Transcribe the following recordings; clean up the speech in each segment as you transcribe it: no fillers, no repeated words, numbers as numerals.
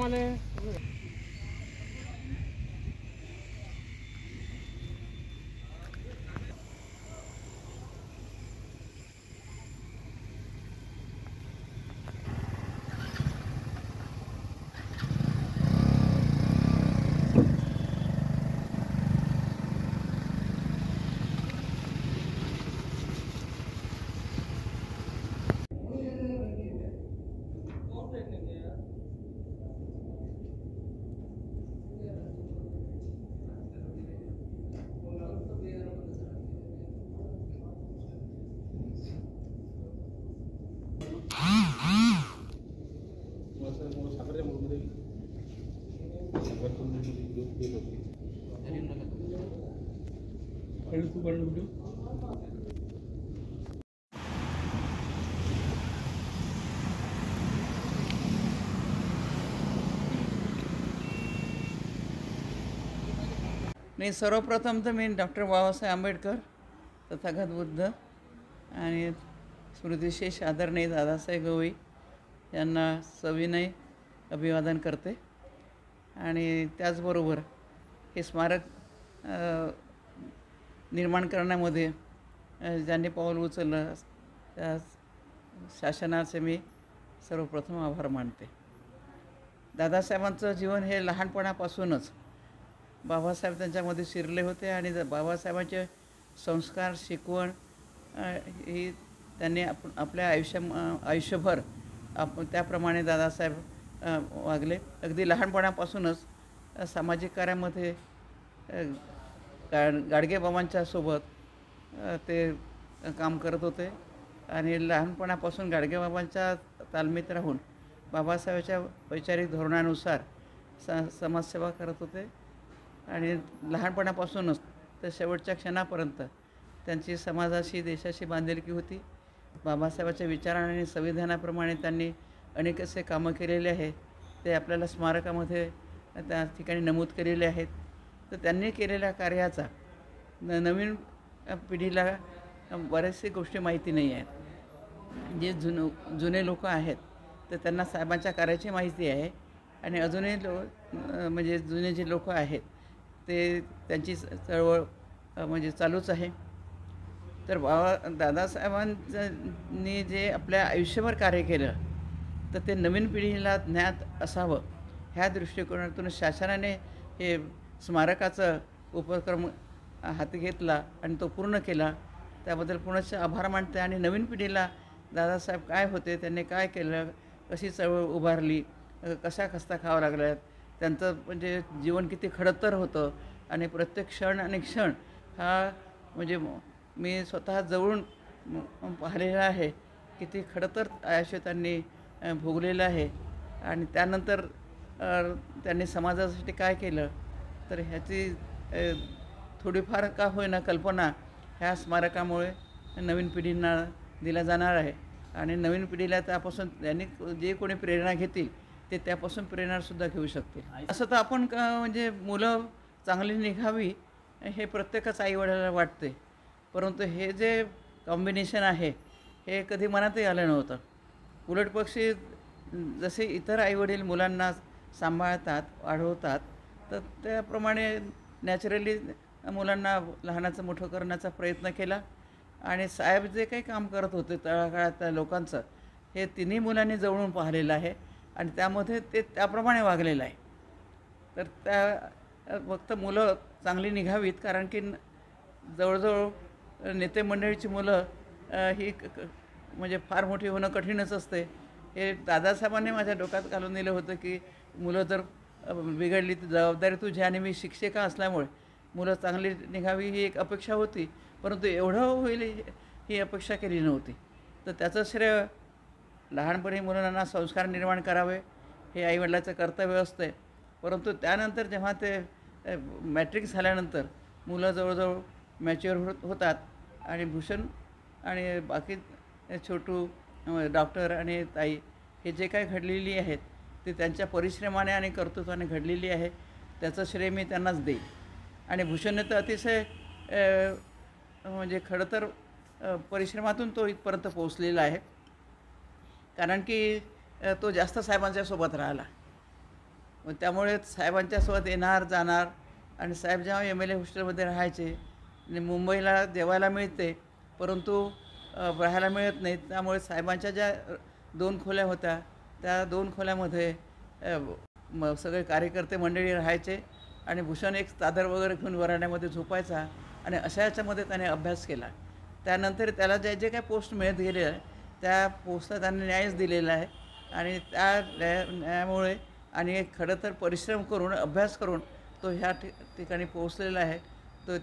आले. नाही, सर्वप्रथम तर मी डॉक्टर बाबासाहेब आंबेडकर तथागत बुद्ध आणि स्मृतिशेष आदरणीय दादासाहेब गवई यांना सविनय अभिवादन करते. आणि त्याचबरोबर हे स्मारक निर्माण करण्यामध्ये ज्यांनी पाऊल उचललं त्या शासनाचे मी सर्वप्रथम आभार मानते. दादासाहेबांचं जीवन हे लहानपणापासूनच बाबासाहेब त्यांच्यामध्ये शिरले होते आणि बाबासाहेबांचे संस्कार शिकवण ही त्यांनी आपल्या आयुष्यभर त्याप्रमाणे दादासाहेब वागले. अगदी लहानपणापासूनच सामाजिक कार्यामध्ये गाडगेबाबांच्या सोबत ते काम करत होते आणि लहानपणापासून गाडगेबाबांच्या तालमीत राहून बाबासाहेबांच्या वैचारिक धोरणानुसार समाजसेवा करत होते. आणि लहानपणापासूनच तर शेवटच्या क्षणापर्यंत त्यांची समाजाशी देशाशी बांधिलकी होती. बाबासाहेबांच्या विचारांनी आणि संविधानाप्रमाणे त्यांनी अनेक असे कामं केलेले आहे ते आपल्याला स्मारकामध्ये त्या ठिकाणी नमूद केलेले आहेत. तर त्यांनी केलेल्या कार्याचा नवीन पिढीला बऱ्याचशा गोष्टी माहिती नाही आहेत. जे जुने लोक आहेत तर त्यांना साहेबांच्या कार्याची माहिती आहे आणि अजूनही म्हणजे जुने जे लोक आहेत ते त्यांची चळवळ म्हणजे चालूच आहे. तर दादासाहेबांनी जे आपल्या आयुष्यभर कार्य केलं तर ते नवीन पिढीला ज्ञात असावं ह्या दृष्टिकोनातून शासनाने हे स्मारकाचं उपक्रम हाती घेतला आणि तो पूर्ण केला. त्याबद्दल पुनश्च आभार मानते. आणि नवीन पिढीला दादासाहेब काय होते, त्यांनी काय केलं, कशी चळवळ उभारली, कशा खस्ता खावं लागल्यात, त्यांचं म्हणजे जीवन किती खडतर होतं आणि प्रत्येक क्षण आणि क्षण हा म्हणजे मी स्वतः जवळून पाहिलेला आहे. किती खडतर आयुष्य त्यांनी भोगलेलं आहे आणि त्यानंतर त्यांनी समाजासाठी काय केलं तर ह्याची थोडीफार का होईना कल्पना ह्या स्मारकामुळे नवीन पिढींना दिला जाणार आहे. आणि नवीन पिढीला त्यापासून त्यांनी जे कोणी प्रेरणा घेतील ते त्यापासून प्रेरणासुद्धा घेऊ शकतील. असं तर आपण म्हणजे मुलं चांगली निघावी हे प्रत्येकच आईवडिलाला वाटते. परंतु हे जे कॉम्बिनेशन आहे हे कधी मनातही आलं नव्हतं. उलटपक्षी जसे इतर आईवडील मुलांना सांभाळतात वाढवतात तर त्याप्रमाणे नॅचरली मुलांना लहानाचं मोठं करण्याचा प्रयत्न केला. आणि साहेब जे काही काम करत होते तळागाळातल्या लोकांचं हे तिन्ही मुलांनी जवळून पाहिलेलं आहे आणि त्यामध्ये ते त्याप्रमाणे वागलेलं आहे. तर त्या फक्त मुलं चांगली निघावीत कारण की जवळजवळ नेते मंडळीची मुलं ही म्हणजे फार मोठी होणं कठीणच असते. हे दादासाहेबांनी माझ्या डोक्यात घालून दिलं होतं की मुलं जर बिघडली तर जबाबदारी तुझी. आणि मी शिक्षिका असल्यामुळे मुलं चांगली निघावी ही एक अपेक्षा होती. परंतु एवढं होईल ही अपेक्षा केली नव्हती. तर त्याचं श्रेय लहानपणी मुलांना संस्कार निर्माण करावे हे आईवडिलाचं कर्तव्य असते. परंतु त्यानंतर जेव्हा ते मॅट्रिक झाल्यानंतर मुलं जवळजवळ मॅच्युअर होतात आणि भूषण आणि बाकी छोटू डॉक्टर आणि ताई हे जे काही घडलेली आहेत ते त्यांच्या परिश्रमाने आणि कर्तृत्वाने घडलेली आहे. त्याचं श्रेय मी त्यांनाच देईन. आणि भूषणने तर अतिशय म्हणजे खरं तर परिश्रमातून तो इथपर्यंत पोहोचलेला आहे. कारण की तो जास्त साहेबांच्या सोबत राहिला मग त्यामुळे साहेबांच्या सोबत येणार जाणार आणि साहेब जेव्हा MLA हॉस्टेलमध्ये राहायचे आणि मुंबईला जेवायला मिळते परंतु राहायला मिळत नाही, त्यामुळे साहेबांच्या ज्या 2 खोल्या होत्या त्या 2 खोल्यामध्ये सगळे कार्यकर्ते मंडळी राहायचे आणि भूषण एक चादर वगैरे घेऊन वरांड्यामध्ये झोपायचा आणि अशा याच्यामध्ये त्याने अभ्यास केला. त्यानंतर त्याला जे जे काही पोस्ट मिळत गेले आहे त्या पोस्टला त्याने न्यायच दिलेला आहे आणि त्या न्यायामुळे आणि खरं तर परिश्रम करून अभ्यास करून तो ह्या ठिकाणी पोहोचलेला आहे. तो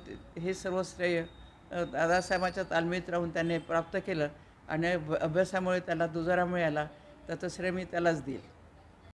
हे सर्व श्रेय दादासाहेबांच्या तालमीत राहून त्याने प्राप्त केलं आणि अभ्यासामुळे त्याला दुजोरा मिळाला, त्याचं श्रेय मी त्यालाच देईल.